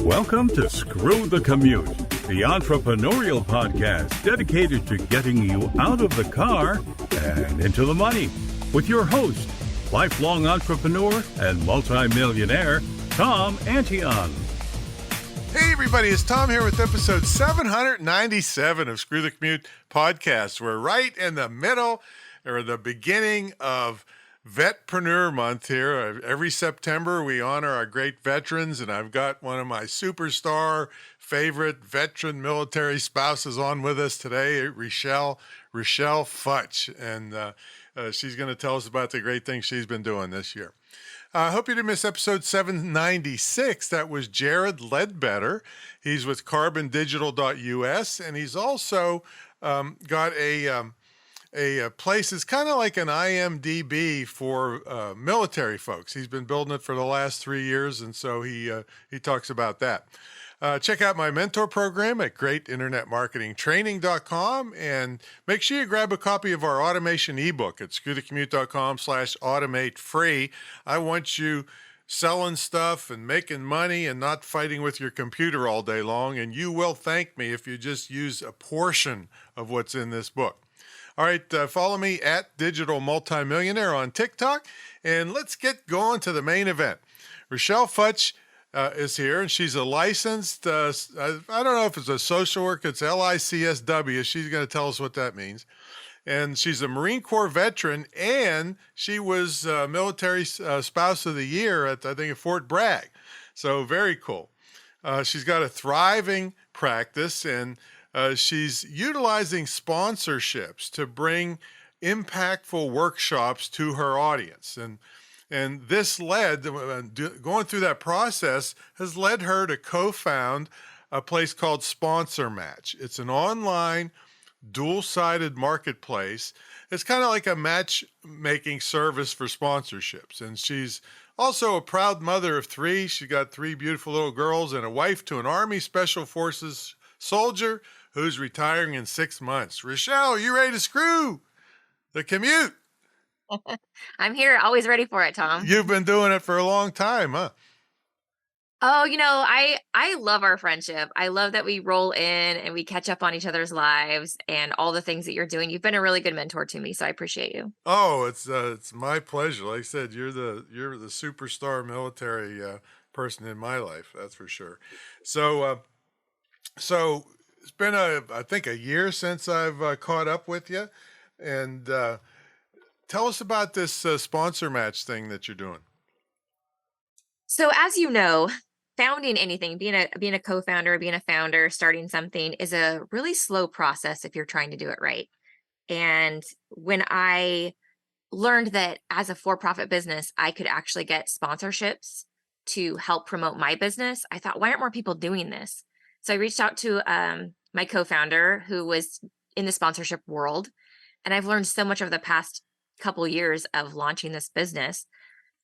Welcome to Screw the Commute, the entrepreneurial podcast dedicated to getting you out of the car and into the money, with your host, lifelong entrepreneur and multimillionaire, Tom Antion. Hey everybody, it's Tom here with episode 797 of Screw the Commute podcast. We're right in the middle or the beginning of Vetpreneur Month here. Every September we honor our great veterans, and I've got one of my superstar favorite veteran military spouses on with us today, Richelle Futch, and she's going to tell us about the great things she's been doing this year. I hope you didn't miss episode 796. That was Jared Ledbetter. He's with carbondigital.us, and he's also got a place. It's kind of like an IMDb for military folks. He's been building it for the last 3 years, and so he talks about that. Check out my mentor program at greatinternetmarketingtraining.com, and make sure you grab a copy of our automation ebook at screwthecommute.com/automate free. I want you selling stuff and making money and not fighting with your computer all day long, and you will thank me if you just use a portion of what's in this book. All right, follow me at Digital Multimillionaire on TikTok, and let's get going to the main event. Richelle Futch is here, and she's a licensed, I don't know if it's a social worker, it's LICSW. She's going to tell us what that means. And she's a Marine Corps veteran, and she was military spouse of the year at, I think, at Fort Bragg. So very cool. She's got a thriving practice, and she's utilizing sponsorships to bring impactful workshops to her audience. And this led, going through that process, has led her to co-found a place called Sponsor Match. It's an online, dual-sided marketplace. It's kind of like a matchmaking service for sponsorships. And she's also a proud mother of three. She got three beautiful little girls and a wife to an Army Special Forces soldier who's retiring in 6 months. Richelle, you ready to screw the commute? I'm here, always ready for it, Tom. You've been doing it for a long time, huh? Oh, I love our friendship. I love that we roll in and we catch up on each other's lives and all the things that you're doing. You've been a really good mentor to me, so I appreciate you. Oh, it's my pleasure. Like I said, you're the superstar military person in my life. That's for sure. So it's been I think a year since I've caught up with you, and tell us about this sponsor match thing that you're doing. So as you know, founding anything, being a co-founder, being a founder, starting something is a really slow process if you're trying to do it right. And when I learned that as a for-profit business, I could actually get sponsorships to help promote my business, I thought, why aren't more people doing this? So I reached out to my co-founder who was in the sponsorship world. And I've learned so much over the past couple years of launching this business.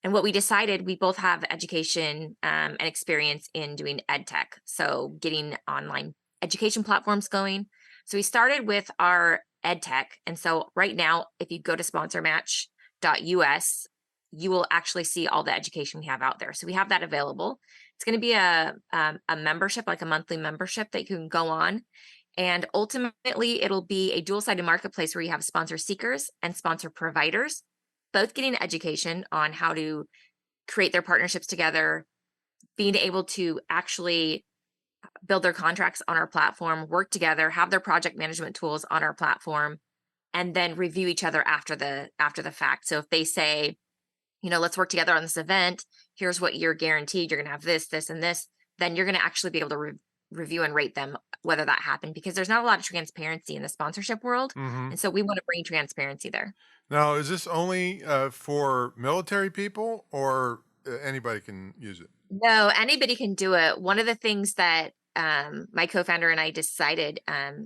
And what we decided, we both have education and experience in doing ed tech. So getting online education platforms going. So we started with our ed tech. And so right now, if you go to sponsormatch.us, you will actually see all the education we have out there. So we have that available. It's going to be a membership, like a monthly membership that you can go on. And ultimately, it'll be a dual-sided marketplace where you have sponsor seekers and sponsor providers, both getting education on how to create their partnerships together, being able to actually build their contracts on our platform, work together, have their project management tools on our platform, and then review each other after the fact. So if they say, let's work together on this event, here's what you're guaranteed, you're going to have this, this, and this, then you're going to actually be able to review and rate them whether that happened, because there's not a lot of transparency in the sponsorship world. Mm-hmm. And so we want to bring transparency there. Now, is this only for military people, or anybody can use it? No, anybody can do it. One of the things that my co-founder and I decided,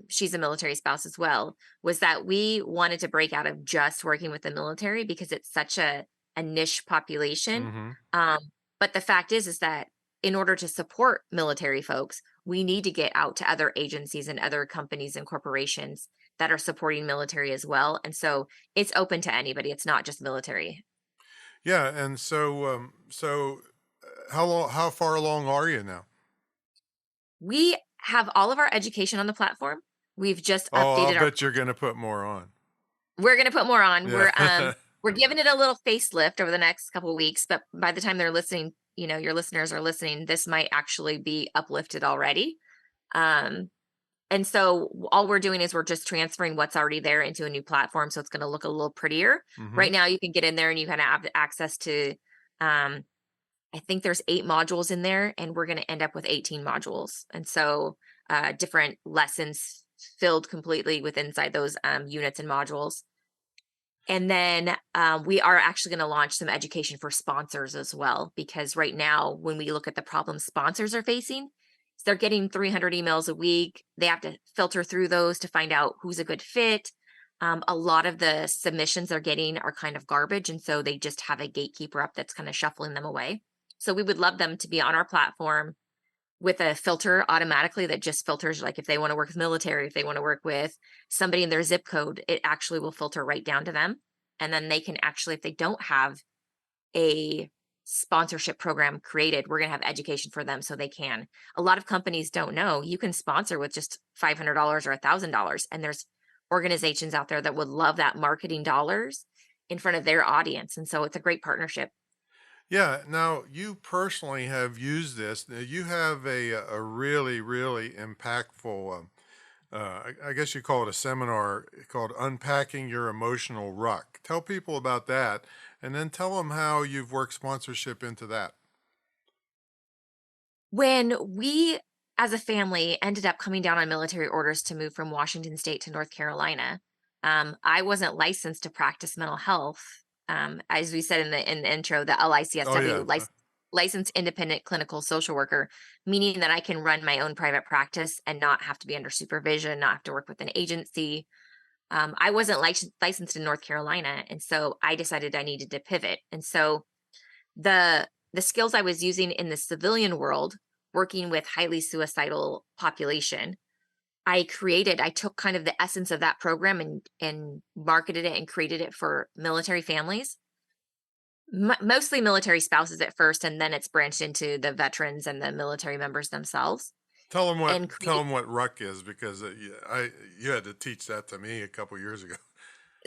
she's a military spouse as well, was that we wanted to break out of just working with the military because it's such a niche population. Mm-hmm. But the fact is that in order to support military folks, we need to get out to other agencies and other companies and corporations that are supporting military as well. And so it's open to anybody. It's not just military. Yeah. And so how far along are you now? We have all of our education on the platform. We've just Oh, I'll updated our bet you're going to put more on. we're gonna put more on. Yeah. We're giving it a little facelift over the next couple of weeks, but by the time they're listening, your listeners are listening, this might actually be uplifted already. Um, and so all we're doing is we're just transferring what's already there into a new platform, so it's gonna look a little prettier. Hmm. Right now, you can get in there and you kind of have access to, um, I think there's 8 modules in there, and we're gonna end up with 18 modules. And so, different lessons filled completely with inside those units and modules. And then we are actually going to launch some education for sponsors as well, because right now, when we look at the problems sponsors are facing, they're getting 300 emails a week. They have to filter through those to find out who's a good fit. A lot of the submissions they're getting are kind of garbage. And so they just have a gatekeeper up that's kind of shuffling them away. So we would love them to be on our platform with a filter automatically that just filters, like if they want to work with military, if they want to work with somebody in their zip code, it actually will filter right down to them. And then they can actually, if they don't have a sponsorship program created, we're going to have education for them so they can. A lot of companies don't know you can sponsor with just $500 or $1,000. And there's organizations out there that would love that marketing dollars in front of their audience. And so it's a great partnership. Yeah. Now, you personally have used this. Now, you have a really, really impactful, I guess you call it a seminar called Unpacking Your Emotional Ruck. Tell people about that, and then tell them how you've worked sponsorship into that. When we, as a family, ended up coming down on military orders to move from Washington State to North Carolina, I wasn't licensed to practice mental health. As we said in the intro, the Oh, yeah. LICSW, licensed independent clinical social worker, meaning that I can run my own private practice and not have to be under supervision, not have to work with an agency. I wasn't licensed in North Carolina, and so I decided I needed to pivot. And so the the skills I was using in the civilian world, working with highly suicidal population, I took kind of the essence of that program and marketed it and created it for military families, mostly military spouses at first, and then it's branched into the veterans and the military members themselves. And Tell them what ruck is, because you had to teach that to me a couple years ago.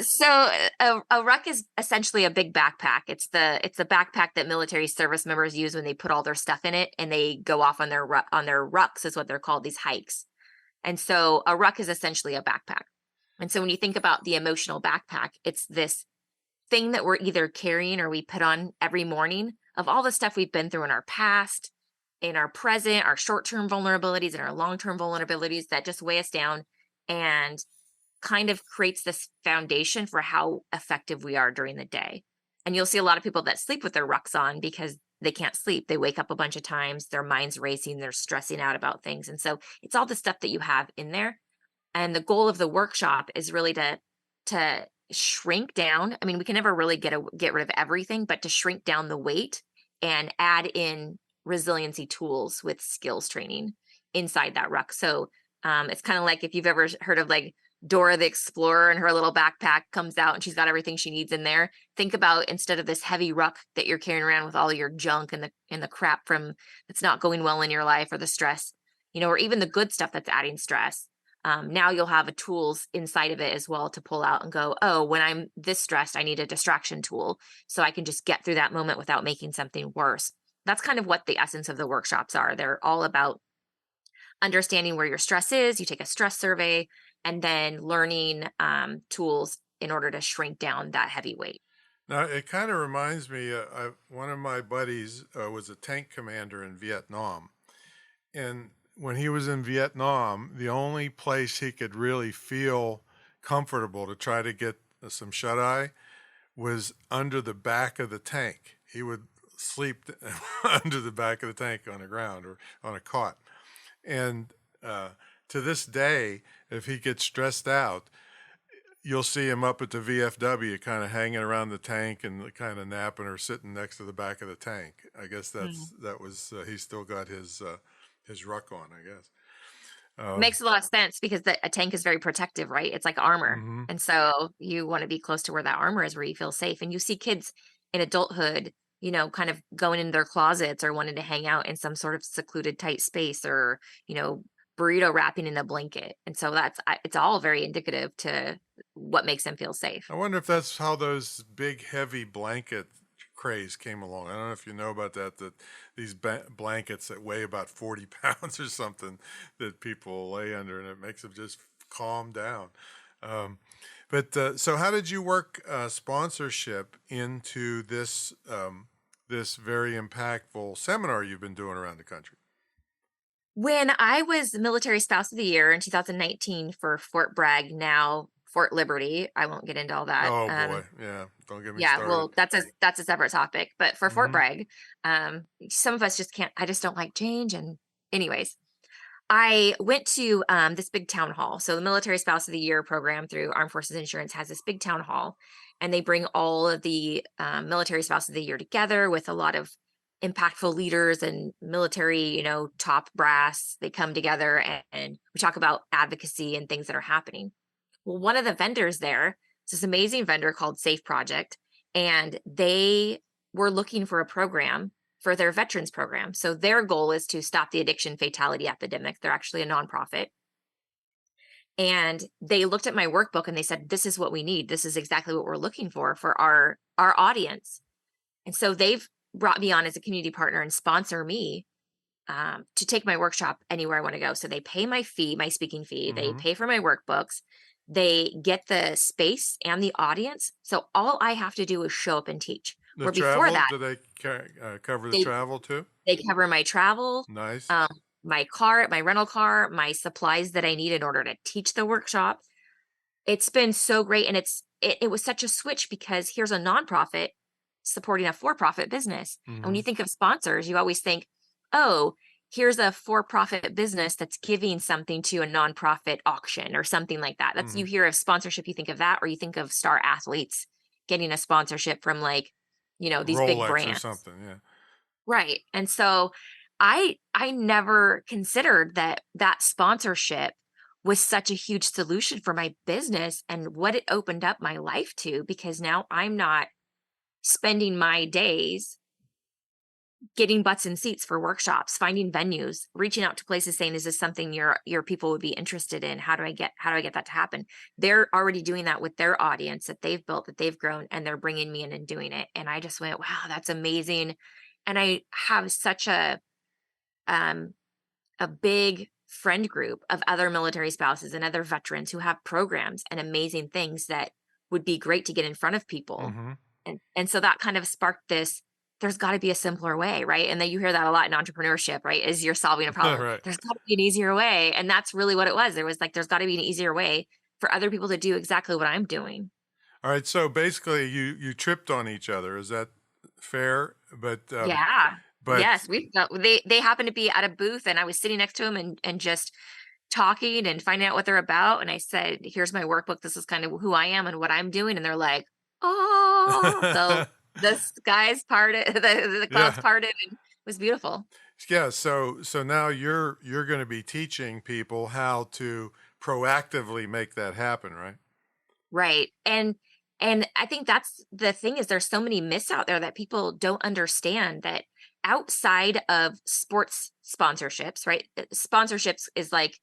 so a ruck is essentially a big backpack. It's the backpack that military service members use when they put all their stuff in it and they go off on their rucks is what they're called, these hikes. And so a ruck is essentially a backpack. And so when you think about the emotional backpack, it's this thing that we're either carrying or we put on every morning of all the stuff we've been through in our past, in our present, our short-term vulnerabilities and our long-term vulnerabilities that just weigh us down and kind of creates this foundation for how effective we are during the day. And you'll see a lot of people that sleep with their rucks on because they can't sleep. They wake up a bunch of times, their mind's racing, they're stressing out about things. And so it's all the stuff that you have in there. And the goal of the workshop is really to shrink down. I mean, we can never really get rid of everything, but to shrink down the weight and add in resiliency tools with skills training inside that ruck. So it's kind of like if you've ever heard of like Dora the Explorer and her little backpack comes out and she's got everything she needs in there. Think about, instead of this heavy ruck that you're carrying around with all your junk and the crap from that's not going well in your life, or the stress, or even the good stuff that's adding stress. Now you'll have a tools inside of it as well to pull out and go, oh, when I'm this stressed, I need a distraction tool so I can just get through that moment without making something worse. That's kind of what the essence of the workshops are. They're all about understanding where your stress is. You take a stress survey and then learning tools in order to shrink down that heavy weight. Now, it kind of reminds me, one of my buddies was a tank commander in Vietnam. And when he was in Vietnam, the only place he could really feel comfortable to try to get some shut eye was under the back of the tank. He would sleep under the back of the tank on the ground or on a cot. And to this day, if he gets stressed out, you'll see him up at the VFW kind of hanging around the tank and kind of napping or sitting next to the back of the tank. I guess that was he's still got his ruck on, I guess. Makes a lot of sense because a tank is very protective, right? It's like armor. Mm-hmm. And so you want to be close to where that armor is, where you feel safe. And you see kids in adulthood kind of going in their closets or wanting to hang out in some sort of secluded tight space, or, burrito wrapping in a blanket. And so it's all very indicative to what makes them feel safe. I wonder if that's how those big, heavy blanket craze came along. I don't know if you know about that, that these blankets that weigh about 40 pounds or something that people lay under, and it makes them just calm down. Um, but so how did you work sponsorship into this very impactful seminar you've been doing around the country? When I was Military Spouse of the Year in 2019 for Fort Bragg, now Fort Liberty, I won't get into all that. Oh boy, yeah, don't get me Yeah, started. well, that's a separate topic. But for Fort Hmm. Bragg, some of us just can't. I just don't like change. And anyways, I went to this big town hall. So the Military Spouse of the Year program through Armed Forces Insurance has this big town hall, and they bring all of the Military Spouse of the Year together with a lot of impactful leaders and military, top brass. They come together, and we talk about advocacy and things that are happening. Well, one of the vendors there is this amazing vendor called Safe Project, and they were looking for a program for their veterans program. So their goal is to stop the addiction fatality epidemic. They're actually a nonprofit. And they looked at my workbook and they said, this is what we need. This is exactly what we're looking for our audience. And so they've brought me on as a community partner and sponsor me to take my workshop anywhere I want to go. So they pay my fee, my speaking fee. They Hmm. pay for my workbooks. They get the space and the audience. So all I have to do is show up and teach. The Where before travel, that, do they cover the they travel too? they cover my travel, Nice. um, my car, my rental car, my supplies that I need in order to teach the workshop. It's been so great, and it was such a switch because here's a nonprofit supporting a for-profit business. And when Hmm. you think of sponsors, you always think, oh, here's a for-profit business that's giving something to a nonprofit auction or something like that. That's, Hmm. you hear of sponsorship, you think of that, or you think of star athletes getting a sponsorship from, like, these big Rolex or brands. something, yeah. Right. And so I never considered that sponsorship was such a huge solution for my business and what it opened up my life to, because now I'm not spending my days getting butts and seats for workshops, finding venues, reaching out to places saying, is this something your people would be interested in? How do I get that to happen? They're already doing that with their audience that they've built, that they've grown, and they're bringing me in and doing it. And I just went, wow, that's amazing. And I have such um a big friend group of other military spouses and other veterans who have programs and amazing things that would be great to get in front of people. Hmm. And so that kind of sparked this, there's got to be a simpler way, right? And then you hear that a lot in entrepreneurship, right? As you're solving a problem, Right. there's got to be an easier way. And that's really what it was. There was like, there's got to be an easier way for other people to do exactly what I'm doing. All right. So basically, you tripped on each other. Is that fair? Yeah. But Yes, they happened to be at a booth, and I was sitting next to them and just talking and finding out what they're about. And I said, "Here's my workbook. This is kind of who I am and what I'm doing." And they're like, "Oh!" So the skies parted, the clouds yeah, parted, and it was beautiful. yeah. So now you're going to be teaching people how to proactively make that happen, right? Right. And I think that's the thing, is there's so many myths out there that people don't understand, that outside of sports sponsorships, right? Sponsorships is like,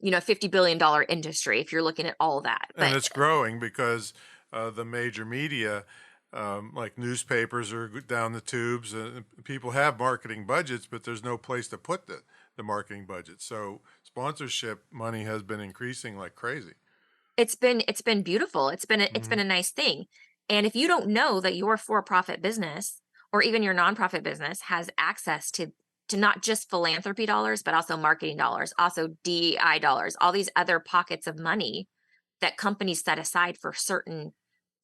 $50 billion industry if you're looking at all that. And But it's growing because the major media, like newspapers, are down the tubes. People have marketing budgets, but there's no place to put the marketing budget. So sponsorship money has been increasing like crazy. it's been beautiful. It's Hmm. been a nice thing. And if you don't know that your for-profit business or even your nonprofit business has access to not just philanthropy dollars, but also marketing dollars, also DEI dollars, all these other pockets of money that companies set aside for certain,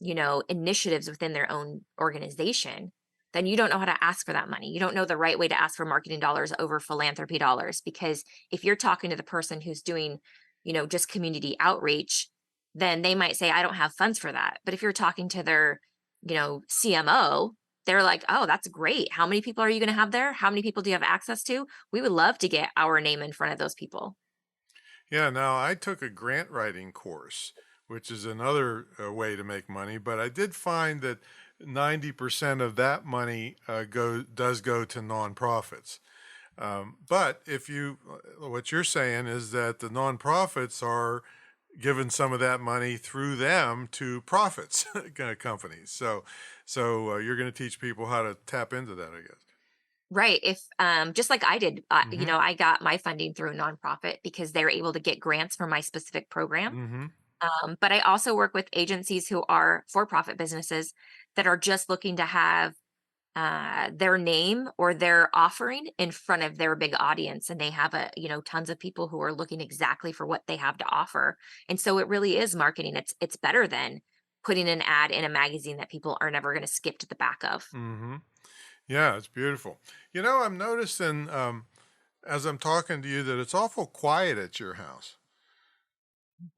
initiatives within their own organization, then you don't know how to ask for that money. You don't know the right way to ask for marketing dollars over philanthropy dollars. Because if you're talking to the person who's doing, just community outreach, then they might say, I don't have funds for that. But if you're talking to their, CMO, they're like, oh, that's great. How many people are you going to have there? How many people do you have access to? We would love to get our name in front of those people. Yeah, now I took a grant writing course, which is another way to make money, but I did find that 90% of that money does go to nonprofits. But what you're saying is that the nonprofits are giving some of that money through them to profits companies. So you're going to teach people how to tap into that, I guess. Right. If just like I did, Mm-hmm. I got my funding through a nonprofit because they were able to get grants for my specific program. Mm-hmm. But I also work with agencies who are for-profit businesses that are just looking to have their name or their offering in front of their big audience, and they have tons of people who are looking exactly for what they have to offer. And so it really is marketing. It's better than putting an ad in a magazine that people are never going to skip to the back of. Mm-hmm. Yeah, it's beautiful. I'm noticing as I'm talking to you that it's awful quiet at your house.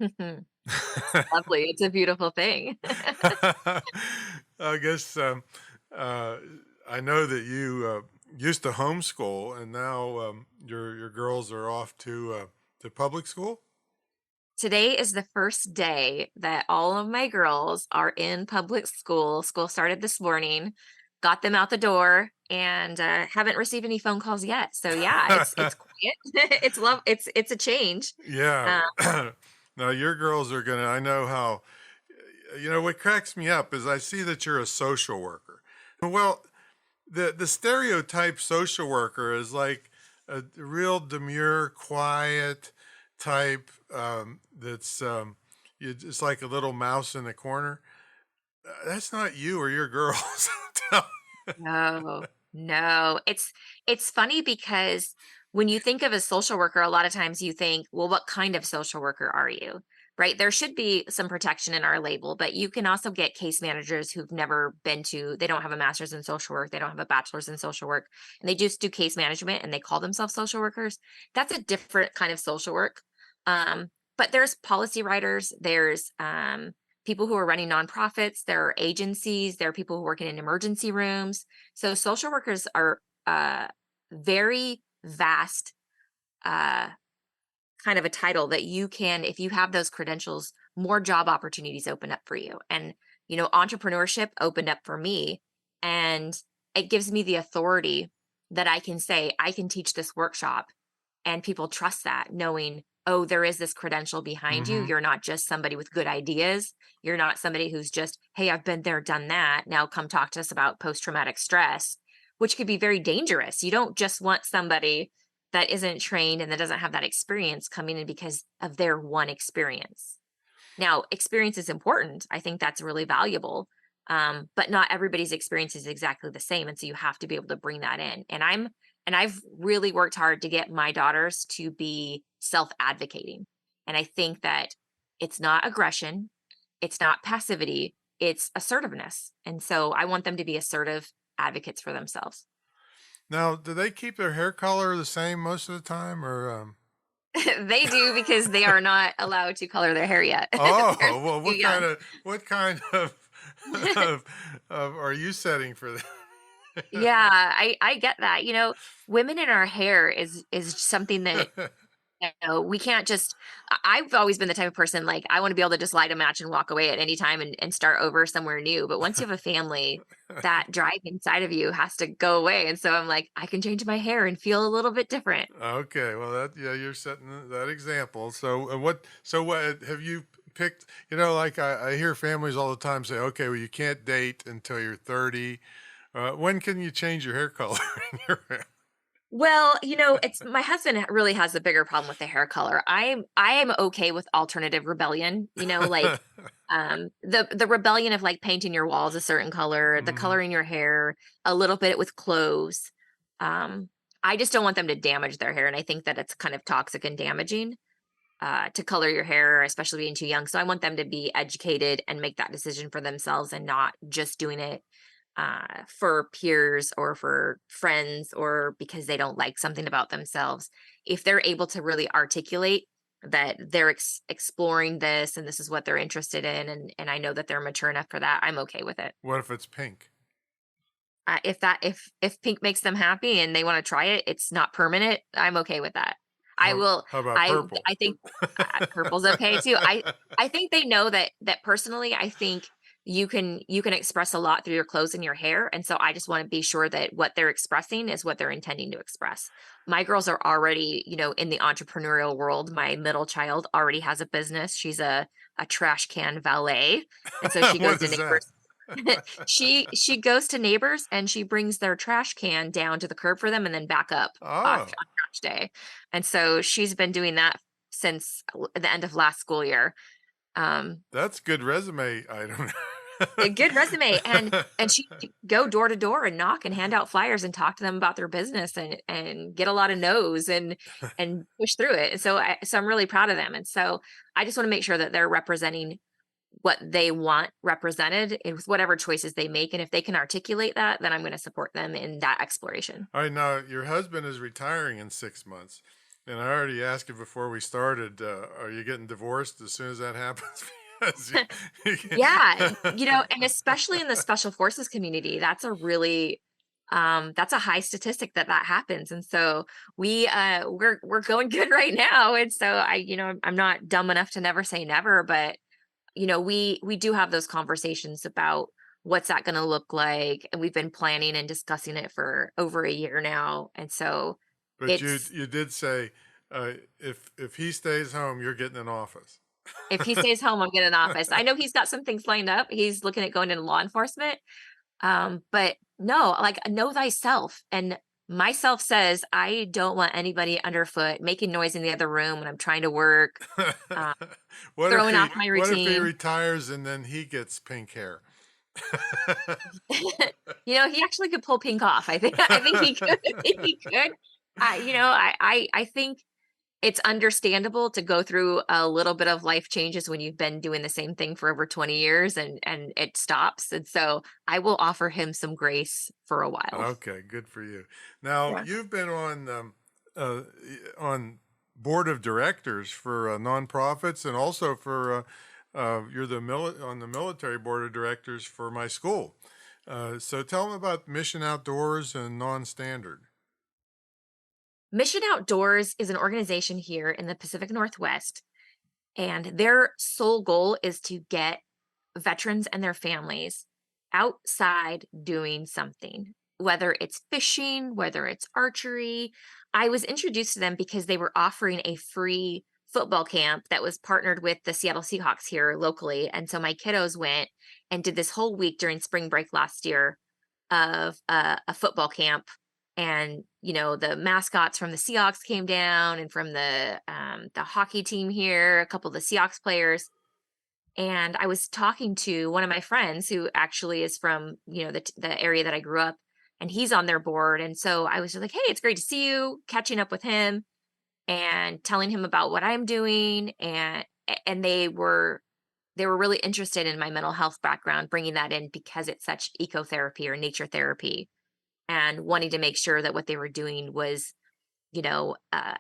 It's lovely. It's a beautiful thing. I guess uh, I know that you used to homeschool, and now your girls are off to public school. Today is the first day that all of my girls are in public school. School started this morning, got them out the door, and haven't received any phone calls yet. So yeah, it's quiet. It's a change. Yeah. Uh, Now your girls are gonna. I know how. What cracks me up is I see that you're a social worker. Well, the stereotype social worker is like a real demure, quiet type that's it's like a little mouse in the corner. That's not you or your girls. no, no. It's funny because when you think of a social worker, a lot of times you think, well, what kind of social worker are you? Right? There should be some protection in our label, but you can also get case managers who've never they don't have a master's in social work, they don't have a bachelor's in social work, and they just do case management and they call themselves social workers. That's a different kind of social work. But there's policy writers, there's people who are running nonprofits, there are agencies, there are people who work in emergency rooms. So social workers are very vast uh, kind of a title that you can, if you have those credentials, more job opportunities open up for you. And, entrepreneurship opened up for me. And it gives me the authority that I can say, I can teach this workshop. And people trust that, knowing, oh, there is this credential behind you. Hmm. You're not just somebody with good ideas. You're not somebody who's just, hey, I've been there, done that. Now come talk to us about post traumatic stress, which could be very dangerous. You don't just want somebody that isn't trained and that doesn't have that experience coming in because of their one experience. Now, experience is important. I think that's really valuable. But not everybody's experience is exactly the same. And so you have to be able to bring that in. And I've really worked hard to get my daughters to be self-advocating. And I think that it's not aggression, it's not passivity, it's assertiveness. And so I want them to be assertive advocates for themselves. Now, do they keep their hair color the same most of the time, or? They do because they are not allowed to color their hair yet. Oh, They're well, too young. what kind of, are you setting for Yeah, I get that. Women in our hair is something that we can't just I've always been the type of person, like, I want to be able to just light a match and walk away at any time and start over somewhere new. But once you have a family, that drive inside of you has to go away. And so I'm like, I can change my hair and feel a little bit different. Okay, well, yeah, you're setting that example. So what have you picked? Like I hear families all the time say, okay, well, you can't date until you're 30. When can you change your hair color in your hair? Well, it's my husband really has a bigger problem with the hair color. I am okay with alternative rebellion, like the rebellion of like painting your walls a certain color, the Hmm. color in your hair, a little bit with clothes. Um, I just don't want them to damage their hair, and I think that it's kind of toxic and damaging to color your hair, especially being too young. So I want them to be educated and make that decision for themselves and not just doing it for peers or for friends or because they don't like something about themselves. If they're able to really articulate that they're exploring this and this is what they're interested in, and I know that they're mature enough for that, I'm okay with it. What if it's pink? If pink makes them happy and they want to try it, it's not permanent. I'm okay with that. I How, will. how about I purple? I think purple's okay too. I think they know that personally. I think you can express a lot through your clothes and your hair, and so I just want to be sure that what they're expressing is what they're intending to express. My girls are already, in the entrepreneurial world. My middle child already has a business. She's a trash can valet, and so she goes What to is that? neighbors. She goes to neighbors and she brings their trash can down to the curb for them and then back up Oh, on trash day. And so she's been doing that since the end of last school year. Um, that's good resume item. a good resume, and she could go door to door and knock and hand out flyers and talk to them about their business and get a lot of no's and push through it. And so I'm really proud of them. And so I just want to make sure that they're representing what they want represented with whatever choices they make. And if they can articulate that, then I'm going to support them in that exploration. All right, now your husband is retiring in 6 months, and I already asked you before we started. Are you getting divorced as soon as that happens? Because Yeah, and especially in the special forces community, that's a really that's a high statistic that happens. And so we're going good right now. And so I'm not dumb enough to never say never, but we do have those conversations about what's that going to look like, and we've been planning and discussing it for over a year now. And so but you it's you did say if he stays home, you're getting an office. if he stays home, I'm getting an office. I know he's got some things lined up. He's looking at going into law enforcement. But no, like, know thyself. And myself says I don't want anybody underfoot making noise in the other room when I'm trying to work, uh, what if throwing he off my what if he routine. retires and then he gets pink hair? He actually could pull pink off. I think he could. I think he could. I think it's understandable to go through a little bit of life changes when you've been doing the same thing for over 20 years and it stops. And so I will offer him some grace for a while. Okay, good for you. Now Yeah. you've been on board of directors for nonprofits, and also for you're on the military board of directors for my school. So tell them about Mission Outdoors and Nonstandard. Mission Outdoors is an organization here in the Pacific Northwest, and their sole goal is to get veterans and their families outside doing something, whether it's fishing, whether it's archery. I was introduced to them because they were offering a free football camp that was partnered with the Seattle Seahawks here locally. And so my kiddos went and did this whole week during spring break last year of a football camp. And the mascots from the Seahawks came down, and from the hockey team here, a couple of the Seahawks players. And I was talking to one of my friends who actually is from, the area that I grew up, and he's on their board. And so I was just like, "Hey, it's great to see you," catching up with him and telling him about what I'm doing. And they were really interested in my mental health background, bringing that in because it's such ecotherapy or nature therapy, and wanting to make sure that what they were doing was,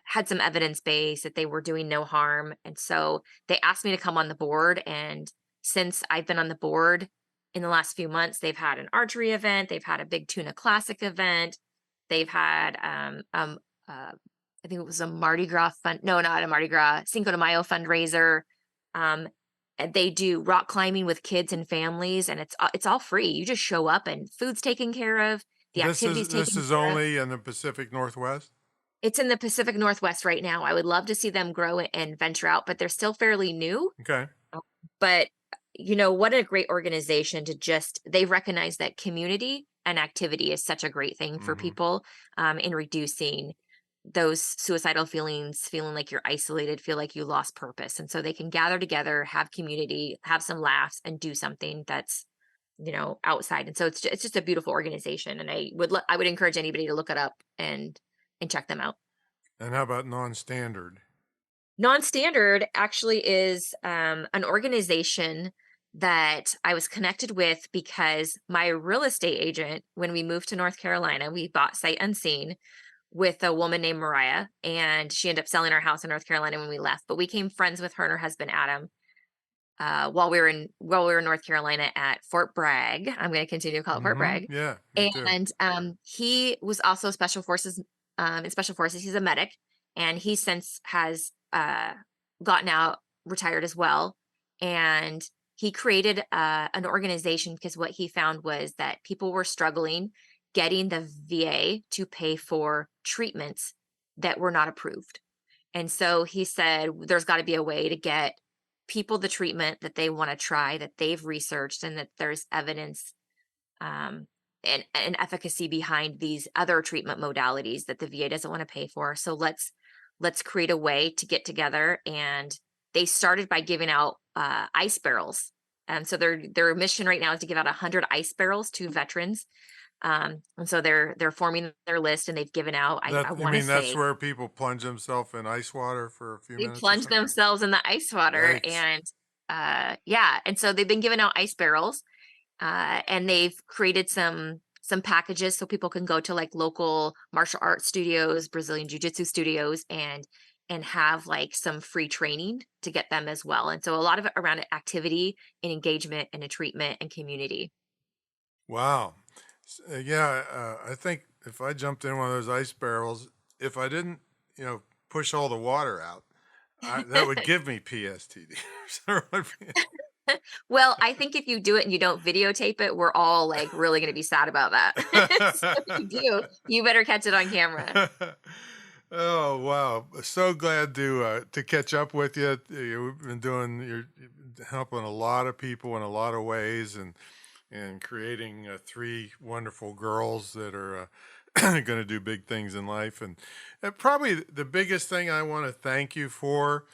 had some evidence base, that they were doing no harm. And so they asked me to come on the board. And since I've been on the board in the last few months, they've had an archery event, they've had a big tuna classic event, they've had, I think it was a Mardi Gras fund. No, not a Mardi Gras, Cinco de Mayo fundraiser. And they do rock climbing with kids and families, and it's all free. You just show up and food's taken care of, the This activities is this taken is care of. only in the Pacific Northwest. It's in the Pacific Northwest right now. I would love to see them grow and venture out, but they're still fairly new. Okay. Uh, But what a great organization to just they recognize that community and activity is such a great thing for Hmm. people, in reducing those suicidal feelings, feeling like you're isolated, feel like you lost purpose. And so they can gather together, have community, have some laughs, and do something that's outside. And so it's just a beautiful organization, and I would encourage anybody to look it up and check them out. And how about non-standard? Nonstandard actually is an organization that I was connected with because my real estate agent, when we moved to North Carolina, we bought sight unseen with a woman named Mariah, and she ended up selling our house in North Carolina when we left. But we became friends with her and her husband Adam, while we were in North Carolina at Fort Bragg. I'm going to continue to call it Fort Hmm. Bragg. Yeah, me too. And he was also special forces. In special forces, he's a medic, and he since has gotten out, retired as well. And he created an organization because what he found was that people were struggling getting the VA to pay for treatments that were not approved. And so he said, there's got to be a way to get people the treatment that they want to try, that they've researched, and that there's evidence and efficacy behind these other treatment modalities that the VA doesn't want to pay for. So let's create a way to get together. And they started by giving out ice barrels. So their mission right now is to give out 100 ice barrels to veterans. And so they're forming their list, and they've given out. I want to say that's where people plunge themselves in ice water for a few they minutes. plunge themselves in the ice water, Yikes. and and so they've been giving out ice barrels, and they've created some packages so people can go to like local martial arts studios, Brazilian jiu-jitsu studios, and have like some free training to get them as well. And so a lot of it around activity and engagement and a treatment and community. Wow. I think if I jumped in one of those ice barrels, if I didn't, push all the water out, that would give me PSTD. Well, I think if you do it and you don't videotape it, we're all like really going to be sad about that. So if you do, you better catch it on camera. Oh, wow. So glad to catch up with you. You've been you're helping a lot of people in a lot of ways, and creating 3 wonderful girls that are going to do big things in life. And probably the biggest thing I want to thank you for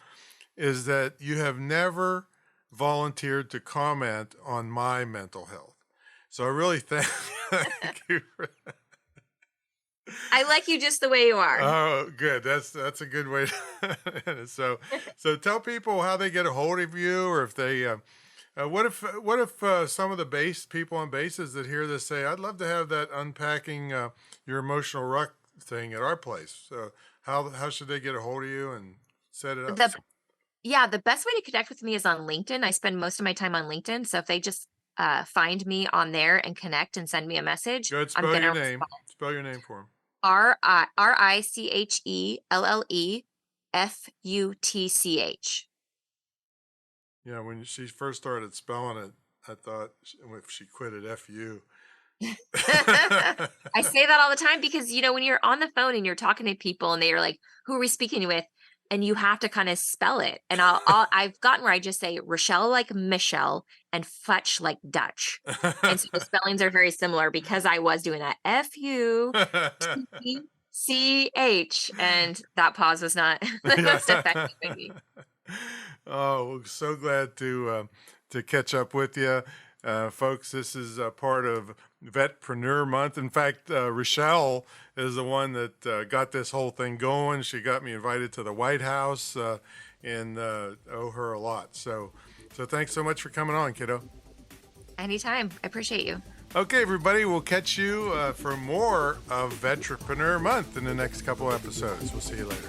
is that you have never volunteered to comment on my mental health. So I really thank you for that. I like you just the way you are. Oh, good. That's a good way to so tell people how they get a hold of you, or if they what if some of the people on bases that hear this say, I'd love to have that Unpacking Your Emotional Ruck thing at our place. So how should they get a hold of you and set it up? The best way to connect with me is on LinkedIn. I spend most of my time on LinkedIn. So if they just find me on there and connect and send me a message, Go ahead, spell your name. Spell your name for them. RICHELLEFUTCH. Yeah, when she first started spelling it, I thought if she quit at FU. I say that all the time because, when you're on the phone and you're talking to people and they're like, who are we speaking with? And you have to kind of spell it. And I've gotten where I just say Richelle like Michelle and Futch like Dutch. And so the spellings are very similar because I was doing that FUTCH, and that pause was not the most effective maybe. Oh, so glad to catch up with you. Folks, this is part of Vetpreneur Month. In fact, Richelle is the one that got this whole thing going. She got me invited to the White House, and owe her a lot. So thanks so much for coming on, kiddo. Anytime. I appreciate you. Okay, everybody, we'll catch you for more of Vetpreneur Month in the next couple episodes. We'll see you later.